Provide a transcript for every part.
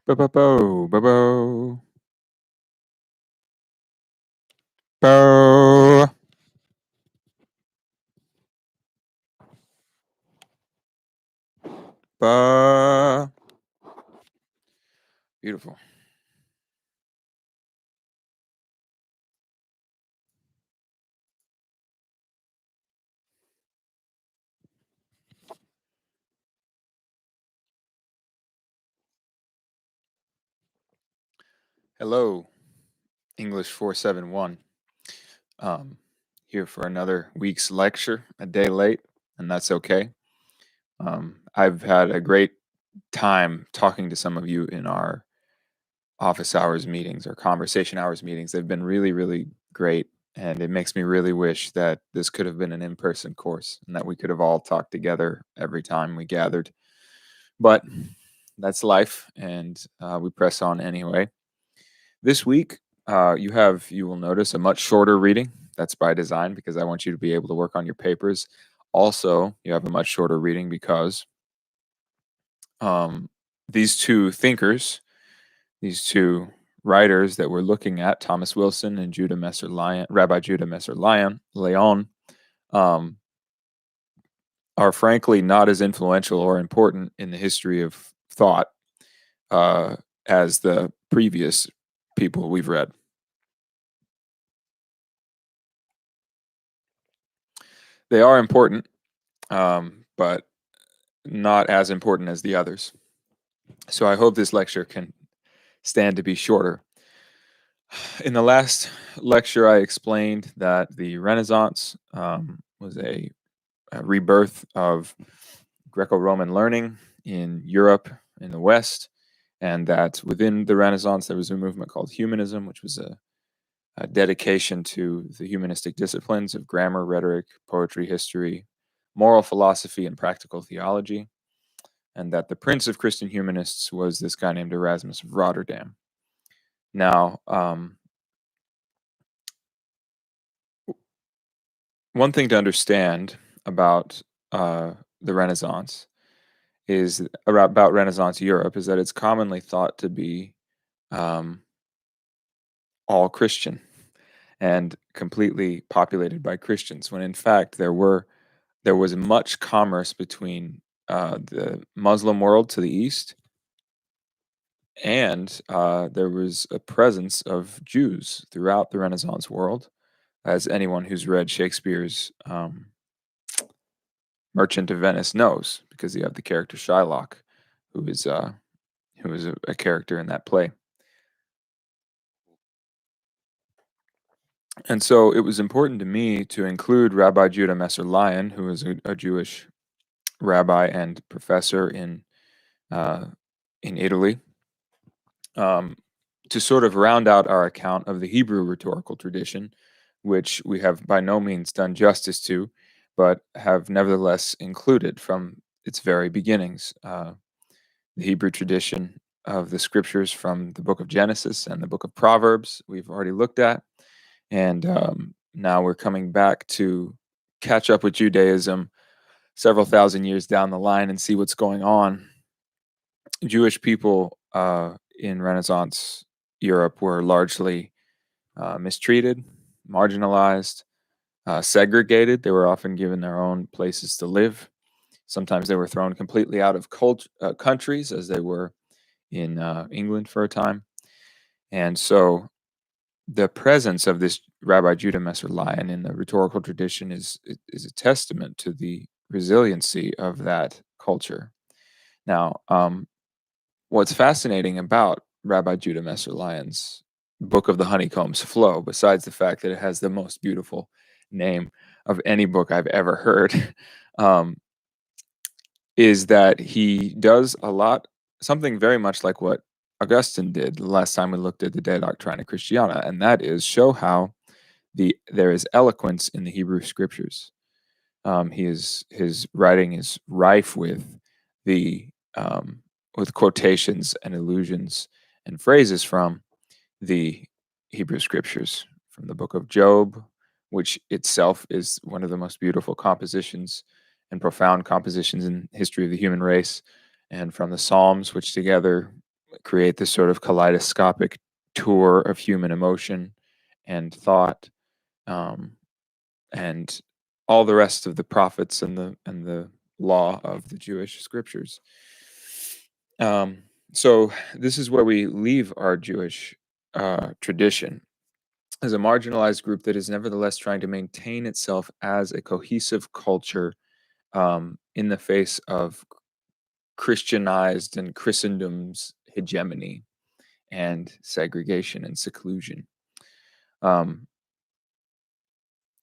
Bo-bo-bo, bo-bo, bo. Ba. Beautiful. Hello, English 471. Um, Here for another week's lecture, a day late, and that's okay. I've had a great time talking to some of you in our office hours meetings or conversation hours meetings. They've been really, really great, and it makes me really wish that this could have been an in-person course and that we could have all talked together every time we gathered. But that's life, and we press on anyway. This week, you will notice a much shorter reading. That's by design because I want you to be able to work on your papers. Also, you have a much shorter reading because um, these two thinkers, these two writers that we're looking at, Thomas Wilson and Judah Messer Lyon, Rabbi Judah Messer Lyon, Leon, um, are frankly not as influential or important in the history of thought uh, as the previous people we've read. They are important, but not as important as the others. So I hope this lecture can stand to be shorter. In the last lecture, I explained that the Renaissance was a rebirth of Greco Roman learning in Europe, in the West, and that within the Renaissance, there was a movement called humanism, which was a dedication to the humanistic disciplines of grammar, rhetoric, poetry, history, moral philosophy, and practical theology, and that the prince of Christian humanists was this guy named Erasmus of Rotterdam. Now, one thing to understand about the Renaissance is about Renaissance Europe is that it's commonly thought to be um, all Christian and completely populated by Christians, when in fact there was much commerce between the Muslim world to the east, and there was a presence of Jews throughout the Renaissance world, as anyone who's read Shakespeare's Merchant of Venice knows, because you have the character Shylock, who is a character in that play. And so it was important to me to include Rabbi Judah Messer Lyon, who is a Jewish rabbi and professor uh, in Italy, um, to sort of round out our account of the Hebrew rhetorical tradition, which we have by no means done justice to, but have nevertheless included from its very beginnings. The Hebrew tradition of the scriptures from the book of Genesis and the book of Proverbs, we've already looked at. And now we're coming back to catch up with Judaism several thousand years down the line and see what's going on. Jewish people in Renaissance Europe were largely mistreated, marginalized, segregated. They were often given their own places to live. Sometimes they were thrown completely out of countries, as they were in England for a time. And so the presence of this Rabbi Judah Messer Lyon in the rhetorical tradition is a testament to the resiliency of that culture. Now, what's fascinating about Rabbi Judah Messer Lyon's Book of the Honeycombs Flow, besides the fact that it has the most beautiful name of any book I've ever heard, um, is that he does something very much like what Augustine did the last time we looked at the De Doctrina Christiana, and that is show how there is eloquence in the Hebrew Scriptures. His writing is rife the with quotations and allusions and phrases from the Hebrew Scriptures, from the book of Job, which itself is one of the most beautiful compositions and profound compositions in history of the human race, and from the Psalms, which together create this sort of kaleidoscopic tour of human emotion and thought, um, and all the rest of the prophets and the law of the Jewish scriptures. Um, so this is where we leave our Jewish tradition as a marginalized group that is nevertheless trying to maintain itself as a cohesive culture in the face of Christianized and Christendom's hegemony and segregation and seclusion. Um,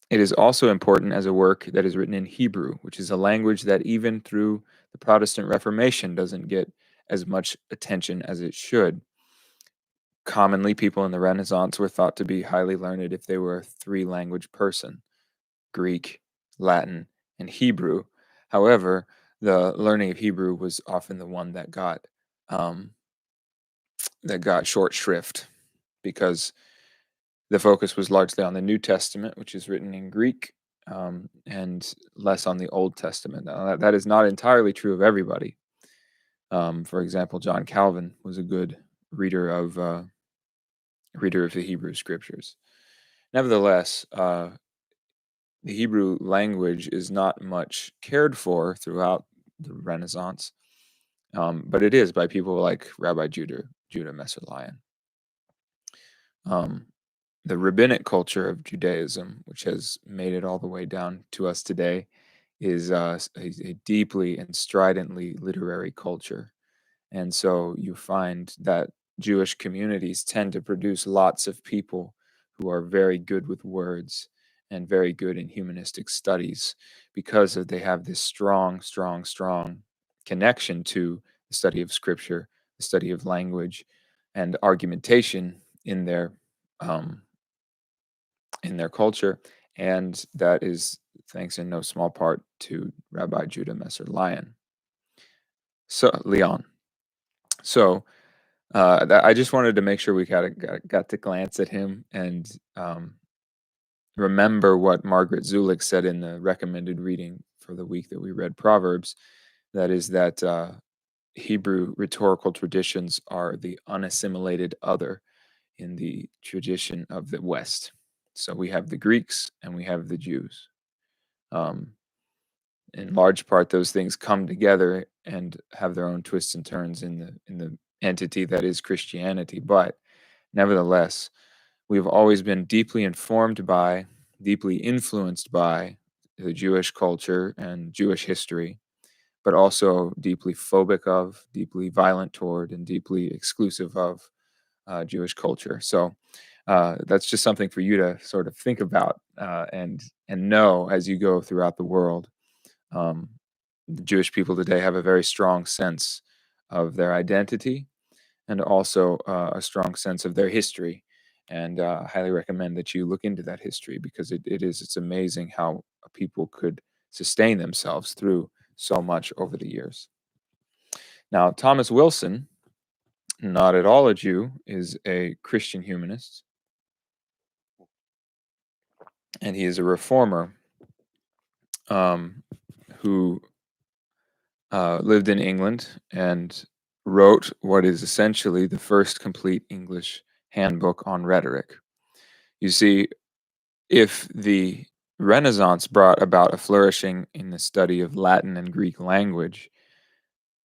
it is also important as a work that is written in Hebrew, which is a language that even through the Protestant Reformation doesn't get as much attention as it should. Commonly, people in the Renaissance were thought to be highly learned if they were a three-language person: Greek, Latin, and Hebrew. However, the learning of Hebrew was often the one um, that got short shrift because the focus was largely on the New Testament, which is written in Greek, and less on the Old Testament. Now, that is not entirely true of everybody. For example, John Calvin was a good reader of the Hebrew Scriptures. Nevertheless, the Hebrew language is not much cared for throughout the Renaissance, but it is by people like Rabbi Judah Messer Lion. Um, the rabbinic culture of Judaism, which has made it all the way down to us today, is a deeply and stridently literary culture. And so you find that Jewish communities tend to produce lots of people who are very good with words and very good in humanistic studies because they have this strong, strong, strong connection to the study of scripture, the study of language, and argumentation um, in their culture. And that is thanks in no small part to Rabbi Judah Messer Lion. So, Leon. So, I just wanted to make sure we got to glance at him and remember what Margaret Zulick said in the recommended reading for the week that we read Proverbs. That is that Hebrew rhetorical traditions are the unassimilated other in the tradition of the West. So we have the Greeks and we have the Jews. Um, in large part, those things come together and have their own twists and turns in the entity that is Christianity. But nevertheless, we've always been deeply informed by, deeply influenced by the Jewish culture and Jewish history, but also deeply phobic of, deeply violent toward, and deeply exclusive of Jewish culture. So that's just something for you to sort of think about and know as you go throughout the world. Um, the Jewish people today have a very strong sense of their identity and also a strong sense of their history. And I highly recommend that you look into that history because it's amazing how people could sustain themselves through so much over the years. Now, Thomas Wilson, not at all a Jew, is a Christian humanist, and he is a reformer um, who lived in England and wrote what is essentially the first complete English handbook on rhetoric. You see, if the Renaissance brought about a flourishing in the study of Latin and Greek language,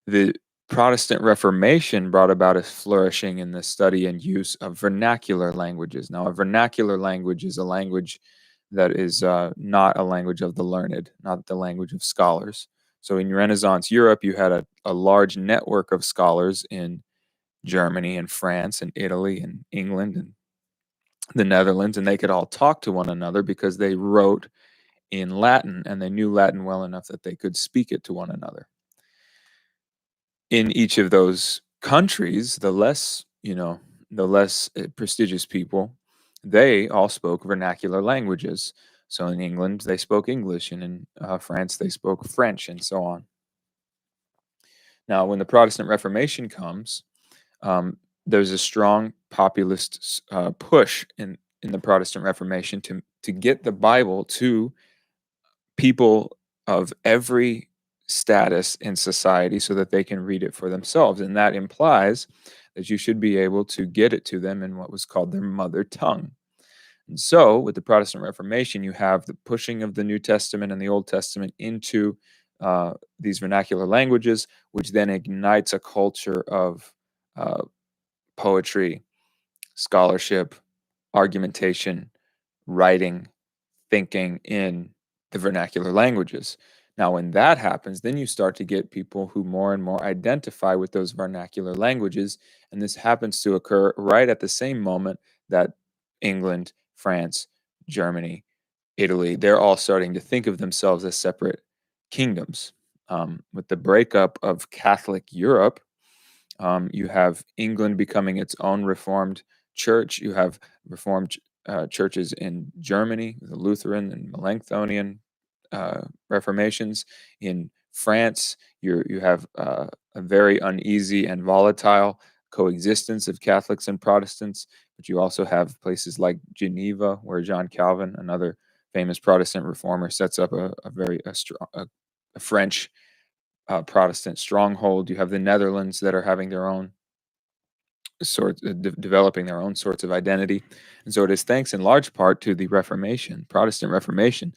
the Protestant Reformation brought about a flourishing in the study and use of vernacular languages. Now, a vernacular language is a language that is not a language of the learned, not the language of scholars. So, in Renaissance Europe, you had a large network of scholars in Germany and France and Italy and England and the Netherlands, and they could all talk to one another because they wrote in Latin and they knew Latin well enough that they could speak it to one another. In each of those countries, the less prestigious people, they all spoke vernacular languages. So in England, they spoke English, and in France, they spoke French, and so on. Now, when the Protestant Reformation comes, um, there's a strong populist push in the Protestant Reformation to get the Bible to people of every status in society so that they can read it for themselves. And that implies that you should be able to get it to them in what was called their mother tongue. And so, with the Protestant Reformation, you have the pushing of the New Testament and the Old Testament into these vernacular languages, which then ignites a culture of uh, poetry, scholarship, argumentation, writing, thinking in the vernacular languages. Now, when that happens, then you start to get people who more and more identify with those vernacular languages. And this happens to occur right at the same moment that England, France, Germany, Italy, they're all starting to think of themselves as separate kingdoms. With the breakup of Catholic Europe, you have England becoming its own reformed church. You have reformed churches in Germany, the Lutheran and Melanchthonian reformations. In France, you have a very uneasy and volatile coexistence of Catholics and Protestants. But you also have places like Geneva, where John Calvin, another famous Protestant reformer, sets up a French Protestant stronghold. You have the Netherlands that are having their own developing their own sorts of identity. And so it is thanks in large part to the Reformation, Protestant Reformation,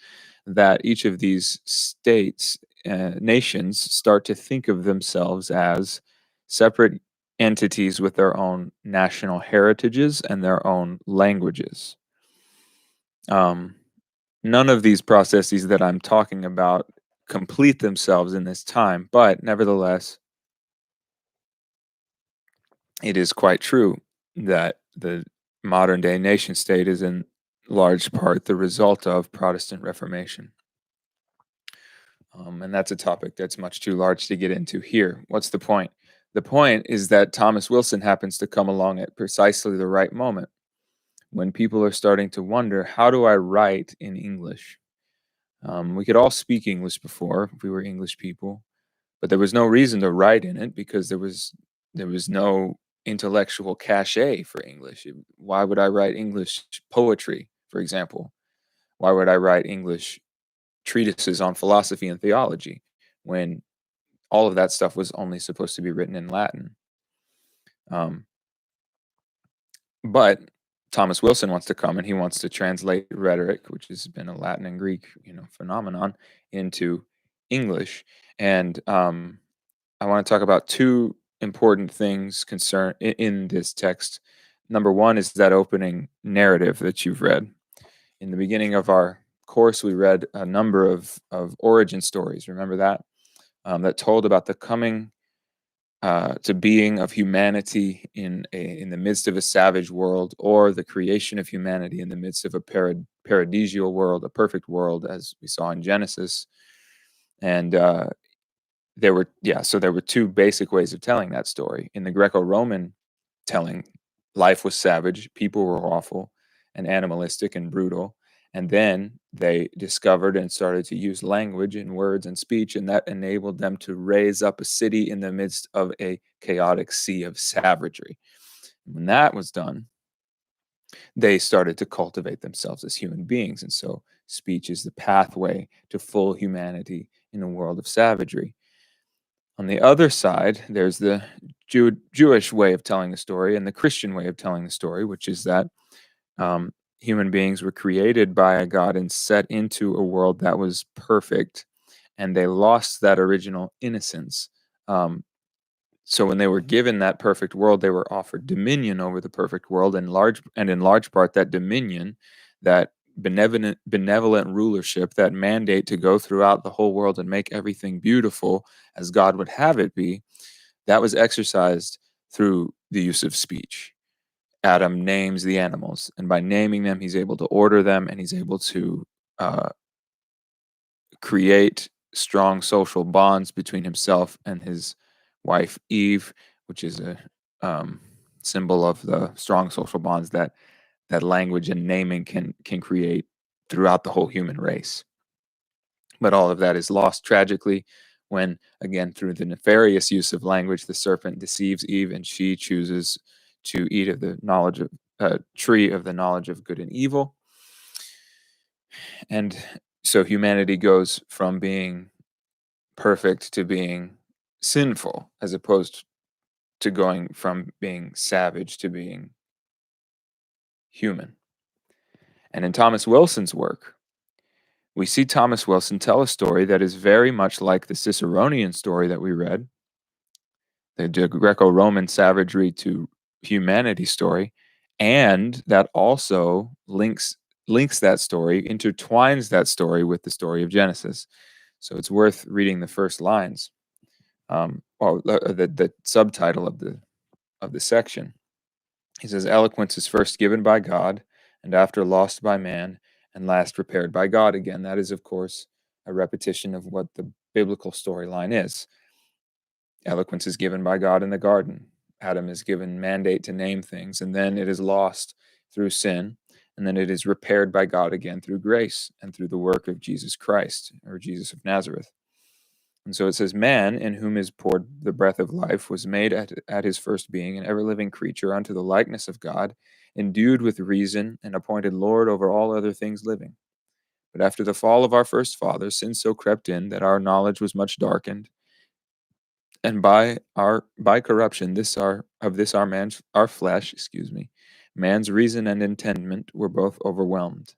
that each of these states, nations, start to think of themselves as separate entities with their own national heritages and their own languages. Um, None of these processes that I'm talking about complete themselves in this time, but nevertheless, it is quite true that the modern day nation state is in large part the result of Protestant Reformation. And that's a topic that's much too large to get into here. What's the point? The point is that Thomas Wilson happens to come along at precisely the right moment when people are starting to wonder, how do I write in English? We could all speak English before if we were English people, but there was no reason to write in it because there was no intellectual cachet for English. Why would I write English poetry, for example? Why would I write English treatises on philosophy and theology when all of that stuff was only supposed to be written in Latin? Um, but Thomas Wilson wants to come and he wants to translate rhetoric, which has been a Latin and Greek, phenomenon, into English. And I want to talk about two important things in this text. Number one is that opening narrative that you've read. In the beginning of our course, we read a number of origin stories. Remember that? That told about the coming to being of humanity in the midst of a savage world, or the creation of humanity in the midst of a paradisial world, a perfect world, as we saw in Genesis. And there were two basic ways of telling that story. In the Greco-Roman telling, life was savage, people were awful and animalistic and brutal. And then they discovered and started to use language and words and speech, and that enabled them to raise up a city in the midst of a chaotic sea of savagery. When that was done, they started to cultivate themselves as human beings. And so speech is the pathway to full humanity in a world of savagery. On the other side, there's the Jewish way of telling the story and the Christian way of telling the story, which is that human beings were created by a God and set into a world that was perfect, and they lost that original innocence. So when they were given that perfect world, they were offered dominion over the perfect world, and in large part that dominion, that benevolent rulership, that mandate to go throughout the whole world and make everything beautiful as God would have it be, that was exercised through the use of speech. Adam names the animals, and by naming them, he's able to order them, and he's able to uh, create strong social bonds between himself and his wife Eve, which is a um, symbol of the strong social bonds that language and naming can create throughout the whole human race. But all of that is lost tragically when, again, through the nefarious use of language, the serpent deceives Eve, and she chooses to eat of the knowledge of tree of the knowledge of good and evil. And so humanity goes from being perfect to being sinful, as opposed to going from being savage to being human. And in Thomas Wilson's work, we see Thomas Wilson tell a story that is very much like the Ciceronian story that we read, the Greco-Roman savagery to humanity story, and that also links that story, intertwines that story with the story of Genesis. So it's worth reading the first lines, or the subtitle of the section. He says, "Eloquence is first given by God, and after lost by man, and last repaired by God again." That is, of course, a repetition of what the biblical storyline is. Eloquence is given by God in the garden. Adam is given mandate to name things, and then it is lost through sin, and then it is repaired by God again through grace and through the work of Jesus Christ, or Jesus of Nazareth. And so it says, "Man, in whom is poured the breath of life, was made at his first being an ever-living creature unto the likeness of God, endued with reason, and appointed Lord over all other things living. But after the fall of our first fathers, sin so crept in that our knowledge was much darkened, and by corruption our flesh, man's reason and intendment were both overwhelmed.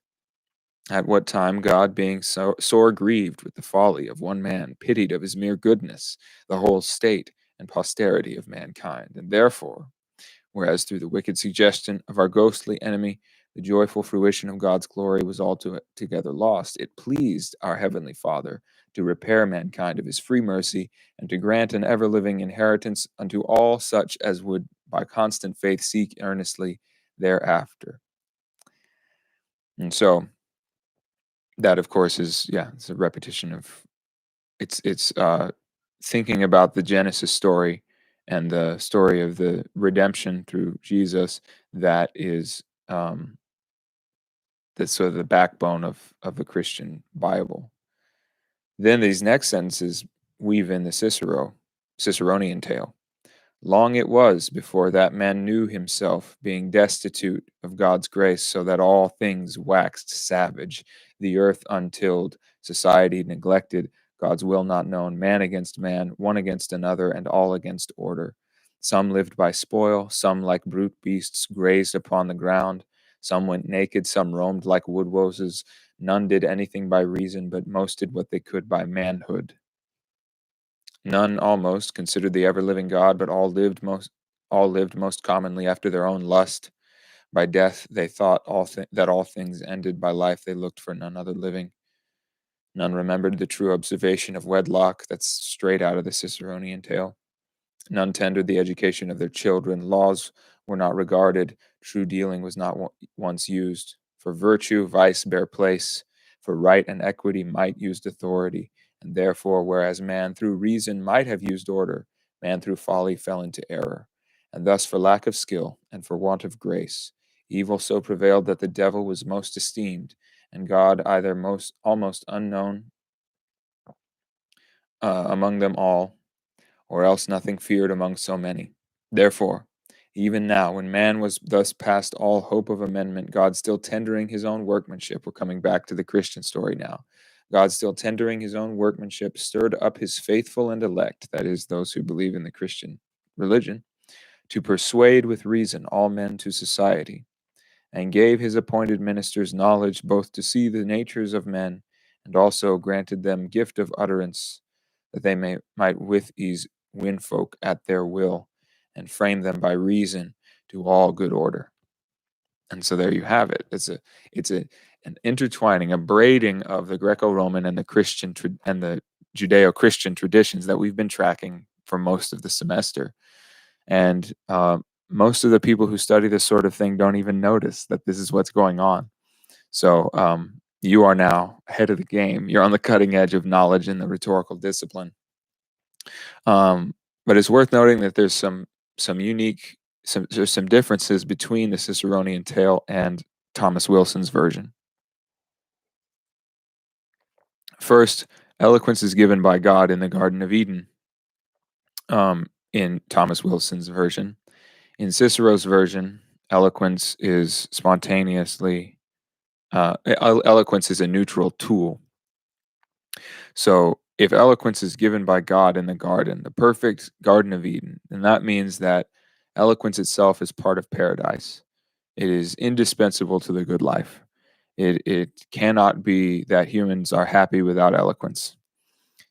At what time God, being so sore grieved with the folly of one man, pitied of his mere goodness the whole state and posterity of mankind, and therefore, whereas through the wicked suggestion of our ghostly enemy the joyful fruition of God's glory was altogether lost, it pleased our heavenly Father to repair mankind of his free mercy, and to grant an ever-living inheritance unto all such as would by constant faith seek earnestly thereafter." And so that, of course, it's a repetition of it's thinking about the Genesis story and the story of the redemption through Jesus that is that's sort of the backbone of the Christian Bible. Then these next sentences weave in the Ciceronian tale. "Long it was before that man knew himself, being destitute of God's grace, so that all things waxed savage, the earth untilled, society neglected, God's will not known, man against man, one against another, and all against order. Some lived by spoil, some like brute beasts grazed upon the ground, some went naked, some roamed like woodwoses, none did anything by reason, but most did what they could by manhood. None almost considered the ever-living God, but all lived most commonly after their own lust. By death they thought that all things ended, by life they looked for none other living. None remembered the true observation of wedlock, that's straight out of the Ciceronian tale. None tendered the education of their children. Laws were not regarded. True dealing was not once used. For virtue, vice bare place. For right and equity, might used authority. And therefore, whereas man through reason might have used order, man through folly fell into error. And thus, for lack of skill and for want of grace, evil so prevailed that the devil was most esteemed, and God either almost unknown among them all, or else nothing feared among so many. Therefore, even now, when man was thus past all hope of amendment, God still tendering his own workmanship, we're coming back to the Christian story now. God still tendering his own workmanship, stirred up his faithful and elect, that is, those who believe in the Christian religion, to persuade with reason all men to society, and gave his appointed ministers knowledge both to see the natures of men, and also granted them gift of utterance, that they might with ease win folk at their will, and frame them by reason to all good order. And so there you have it. It's an intertwining, a braiding of the Greco-Roman and the Christian and the Judeo-Christian traditions that we've been tracking for most of the semester. And most of the people who study this sort of thing don't even notice that this is what's going on. So you are now ahead of the game. You're on the cutting edge of knowledge in the rhetorical discipline. But it's worth noting that there's some differences between the Ciceronian tale and Thomas Wilson's version. First, eloquence is given by God in the Garden of Eden. In Thomas Wilson's version, in Cicero's version, eloquence is eloquence is a neutral tool. So if eloquence is given by God in the garden, the perfect Garden of Eden, then that means that eloquence itself is part of paradise. It is indispensable to the good life. It cannot be that humans are happy without eloquence.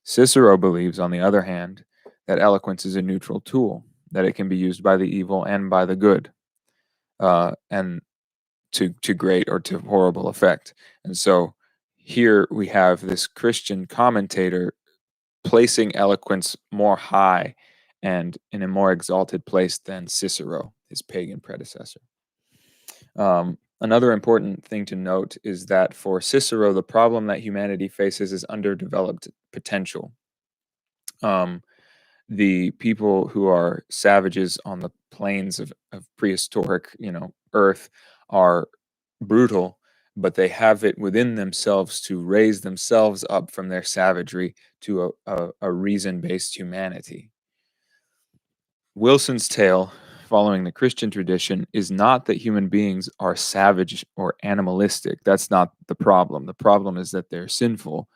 Cicero believes, on the other hand, that eloquence is a neutral tool, that it can be used by the evil and by the good, and to great or to horrible effect. And so here we have this Christian commentator placing eloquence more high and in a more exalted place than Cicero, his pagan predecessor. Another important thing to note is that for Cicero, the problem that humanity faces is underdeveloped potential. Um, the people who are savages on the plains of prehistoric, Earth are brutal, but they have it within themselves to raise themselves up from their savagery to a reason-based humanity. Wilson's tale, following the Christian tradition, is not that human beings are savage or animalistic. That's not the problem. The problem is that they're sinful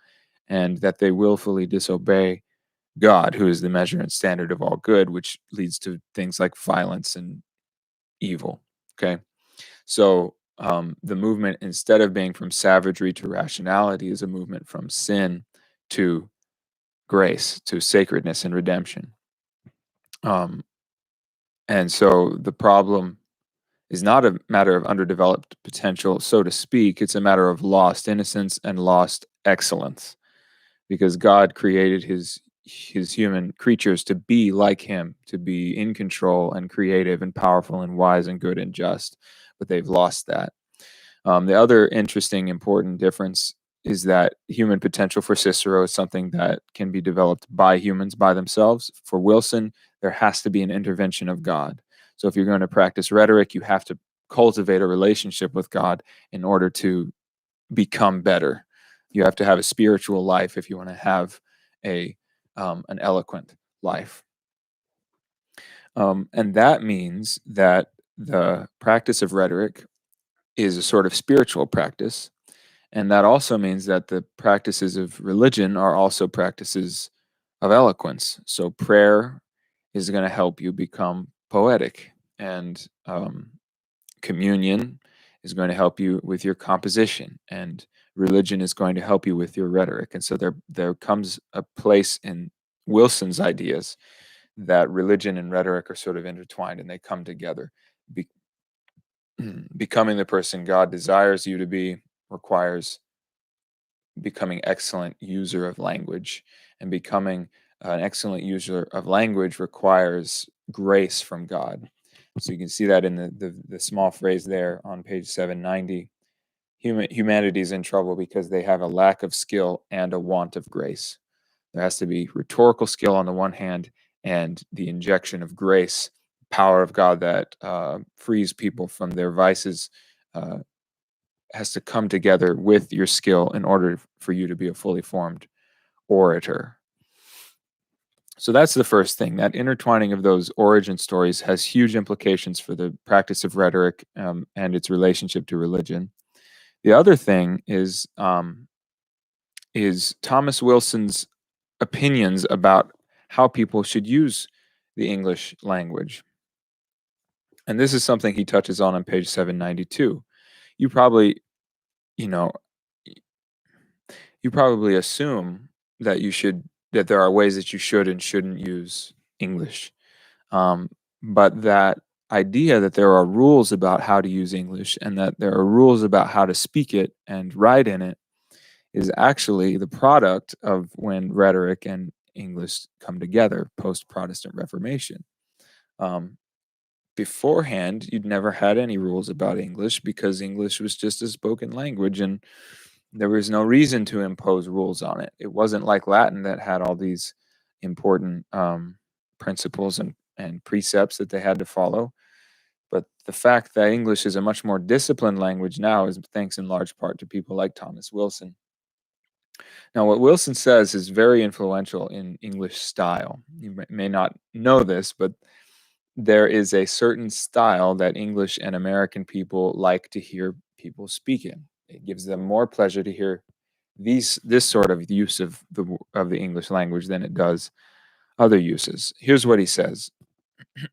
and that they willfully disobey God, who is the measure and standard of all good, which leads to things like violence and evil. Okay. So the movement, instead of being from savagery to rationality, is a movement from sin to grace, to sacredness and redemption. Um, and so the problem is not a matter of underdeveloped potential, so to speak. It's a matter of lost innocence and lost excellence, because God created his human creatures to be like him, to be in control and creative and powerful and wise and good and just, but they've lost that. The other interesting, important difference is that human potential for Cicero is something that can be developed by humans by themselves. For Wilson, there has to be an intervention of God. So if you're going to practice rhetoric, you have to cultivate a relationship with God in order to become better. You have to have a spiritual life if you want to have an eloquent life. And that means that the practice of rhetoric is a sort of spiritual practice. And that also means that the practices of religion are also practices of eloquence. So prayer is going to help you become poetic, and communion is going to help you with your composition, and religion is going to help you with your rhetoric. And so there comes a place in Wilson's ideas that religion and rhetoric are sort of intertwined and they come together. Be- Becoming the person God desires you to be requires becoming excellent user of language, and becoming an excellent user of language requires grace from God. So you can see that in the small phrase there on page 790. Humanity is in trouble because they have a lack of skill and a want of grace. There has to be rhetorical skill on the one hand, and the injection of grace, power of God that frees people from their vices, uh, has to come together with your skill in order for you to be a fully formed orator. So that's the first thing. That intertwining of those origin stories has huge implications for the practice of rhetoric, and its relationship to religion. The other thing is Thomas Wilson's opinions about how people should use the English language. And this is something he touches on page 792. You probably, you know, you probably assume that that there are ways that you should and shouldn't use English. But that idea that there are rules about how to use English and that there are rules about how to speak it and write in it is actually the product of when rhetoric and English come together post Protestant Reformation. Um, Beforehand, you'd never had any rules about English because English was just a spoken language, and there was no reason to impose rules on it. It wasn't like Latin that had all these important principles and precepts that they had to follow. But the fact that English is a much more disciplined language now is thanks in large part to people like Thomas Wilson. Now, what Wilson says is very influential in English style. You may not know this, but there is a certain style that English and American people like to hear people speak in. It gives them more pleasure to hear this sort of use of of the English language than it does other uses. Here's what he says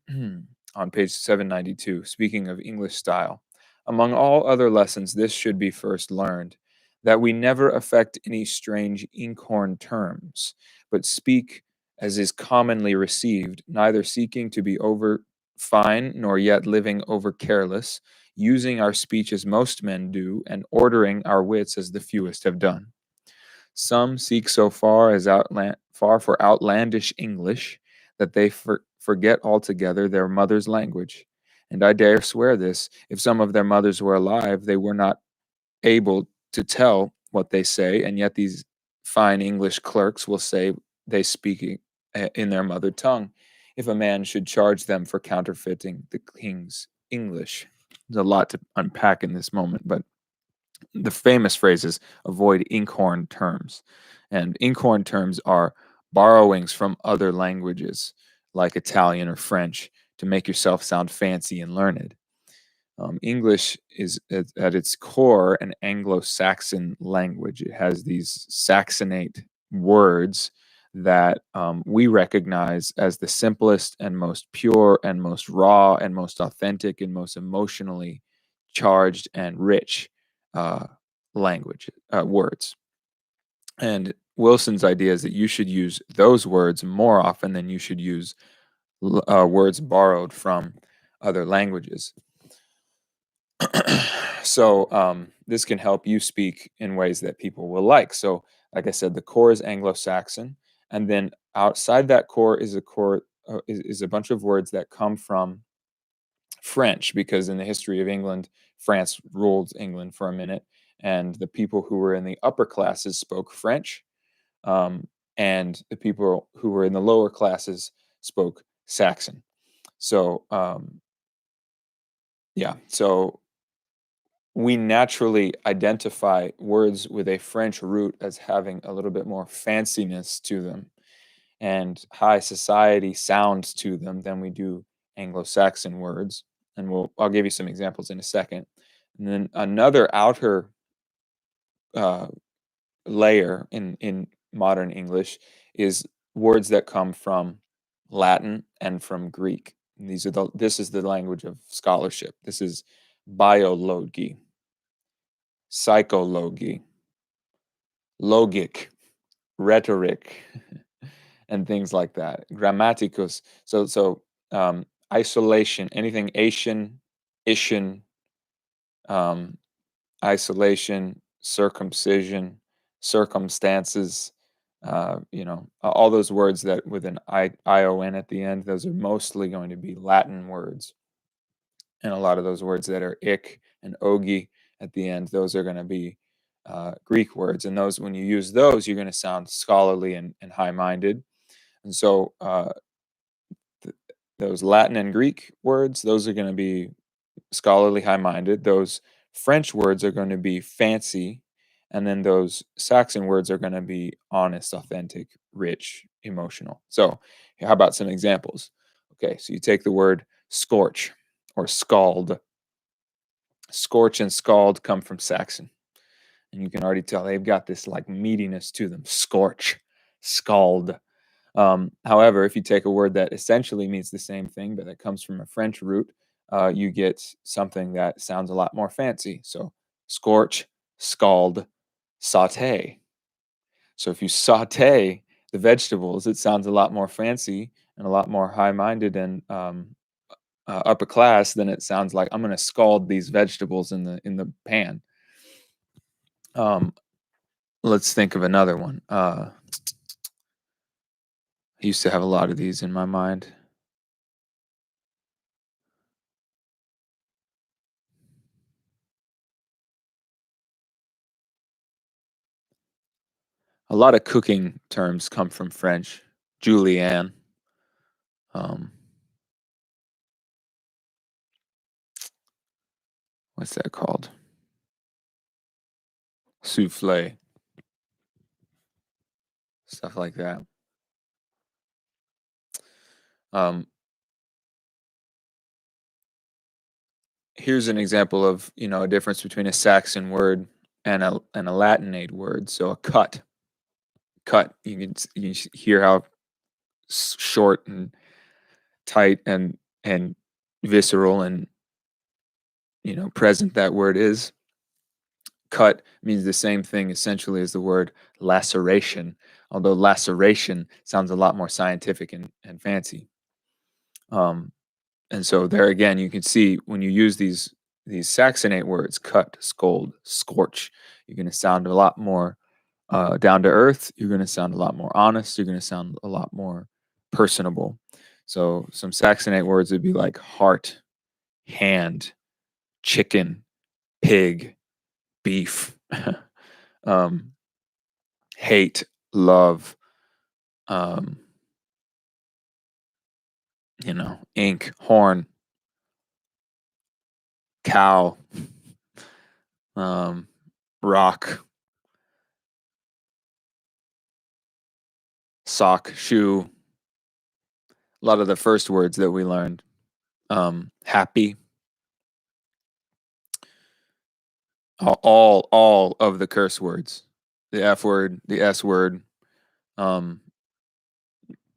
on page 792, speaking of English style. Among all other lessons, this should be first learned, that we never affect any strange inkhorn terms, but speak as is commonly received, neither seeking to be over fine nor yet living over careless, using our speech as most men do, and ordering our wits as the fewest have done. Some seek so far as far for outlandish English that they forget altogether their mother's language. And I dare swear this, if some of their mothers were alive, they were not able to tell what they say, and yet these fine English clerks will say they speak in their mother tongue, if a man should charge them for counterfeiting the king's English. There's a lot to unpack in this moment, but the famous phrase is avoid inkhorn terms. And inkhorn terms are borrowings from other languages, like Italian or French, to make yourself sound fancy and learned. English is at its core an Anglo Saxon language. It has these Saxonate words that we recognize as the simplest and most pure and most raw and most authentic and most emotionally charged and rich uh, language words. And Wilson's idea is that you should use those words more often than you should use words borrowed from other languages. So this can help you speak in ways that people will like. So, like I said, the core is Anglo-Saxon, and then outside that core is is a bunch of words that come from French, because in the history of England, France ruled England for a minute, and the people who were in the upper classes spoke French, um, and the people who were in the lower classes spoke Saxon. So, yeah, so we naturally identify words with a French root as having a little bit more fanciness to them and high society sounds to them than we do Anglo-Saxon words. And I'll give you some examples in a second. And then another outer uh, layer in modern English is words that come from Latin and from Greek. And this is the language of scholarship. This is biology, psychology, logic, rhetoric, and things like that. Grammaticus. Isolation, anything Asian, Ishan, um, isolation, circumcision, circumstances. All those words that with an ion at the end, those are mostly going to be Latin words, and a lot of those words that are ik and ogi at the end, those are going to be Greek words. And those, when you use those, you're going to sound scholarly and high-minded. And so th- those Latin and Greek words, those are going to be scholarly, high-minded. Those French words are going to be fancy, and then those Saxon words are going to be honest, authentic, rich, emotional. So, how about some examples? Okay, so you take the word scorch or scald. Scorch and scald come from Saxon, and you can already tell they've got this like meatiness to them. Scorch, scald. However, if you take a word that essentially means the same thing, but that comes from a French root, you get something that sounds a lot more fancy. So, scorch, scald, saute. So, if you saute the vegetables, it sounds a lot more fancy and a lot more high-minded and upper class than it sounds like I'm going to scald these vegetables in the pan. Um, let's think of another one. I used to have a lot of these in my mind. A lot of cooking terms come from French. Julienne. Um, what's that called? Souffle. Stuff like that. Um, here's an example of a difference between a Saxon word and a Latinate word. So a cut, cut. You hear how short and tight and visceral and present that word is. Cut means the same thing essentially as the word laceration, although laceration sounds a lot more scientific and fancy. Um, and so there again, you can see when you use these Saxonate words, cut, scold, scorch, you're going to sound a lot more down to earth. You're going to sound a lot more honest. You're going to sound a lot more personable. So some Saxonate words would be like heart, hand, chicken, pig, beef, um, hate, love, um, ink, horn, cow, um, rock, sock, shoe. A lot of the first words that we learned. Happy. All of the curse words. The F word, the S word, um,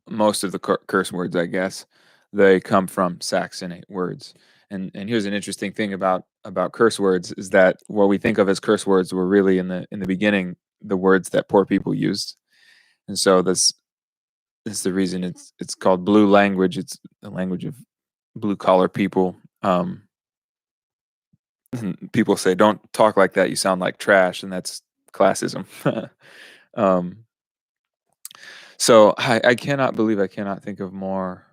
most of the curse words, I guess, they come from Saxonate words. And here's an interesting thing about curse words is that what we think of as curse words were really in the beginning the words that poor people used. And so this is the reason it's called blue language. It's the language of blue collar people. People say, "Don't talk like that. You sound like trash," and that's classism. um, so I cannot believe I cannot think of more.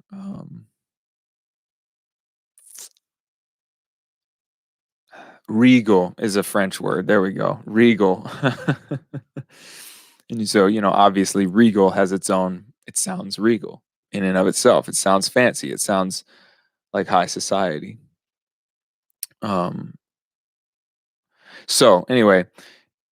Regal is a French word. There we go. Regal. And so, obviously regal has its own, it sounds regal in and of itself. It sounds fancy. It sounds like high society. Um, so anyway,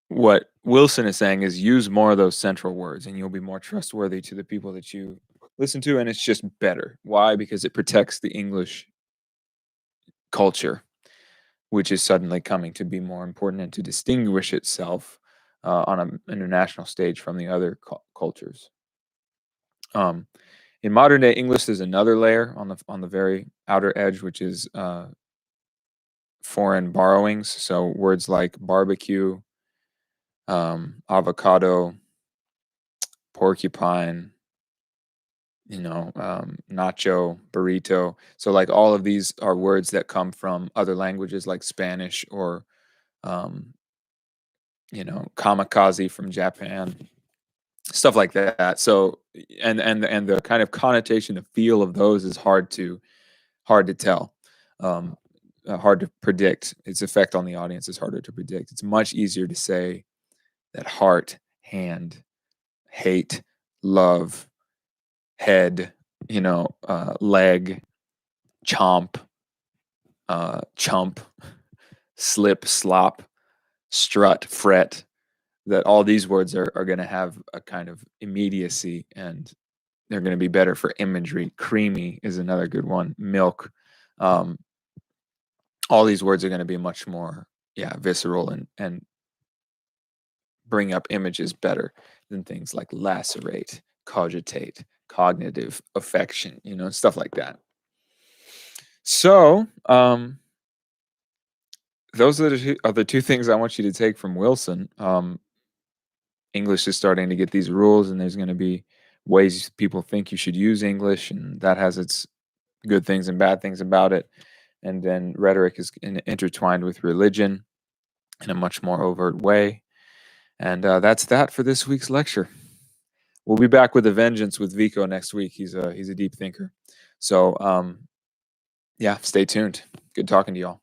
what Wilson is saying is use more of those central words and you'll be more trustworthy to the people that you listen to. And it's just better. Why? Because it protects the English culture, which is suddenly coming to be more important and to distinguish itself on an international stage from the other cultures. In modern day English, there's another layer on the very outer edge, which is foreign borrowings. So words like barbecue, avocado, porcupine, nacho, burrito. So like all of these are words that come from other languages like Spanish or um, kamikaze from Japan, stuff like that. So and the kind of connotation, the feel of those is hard to tell, um, hard to predict. Its effect on the audience is harder to predict. It's much easier to say that heart, hand, hate, love, head, leg, chomp, chump, slip, slop, strut, fret, that all these words are going to have a kind of immediacy and they're going to be better for imagery. Creamy is another good one. Milk. All these words are going to be much more, visceral and bring up images better than things like lacerate, cogitate, cognitive affection, stuff like that. So, those are the two things I want you to take from Wilson. English is starting to get these rules, and there's going to be ways people think you should use English, and that has its good things and bad things about it. And then rhetoric is intertwined with religion in a much more overt way. And that's that for this week's lecture. We'll be back with a vengeance with Vico next week. He's a deep thinker. So, stay tuned. Good talking to y'all.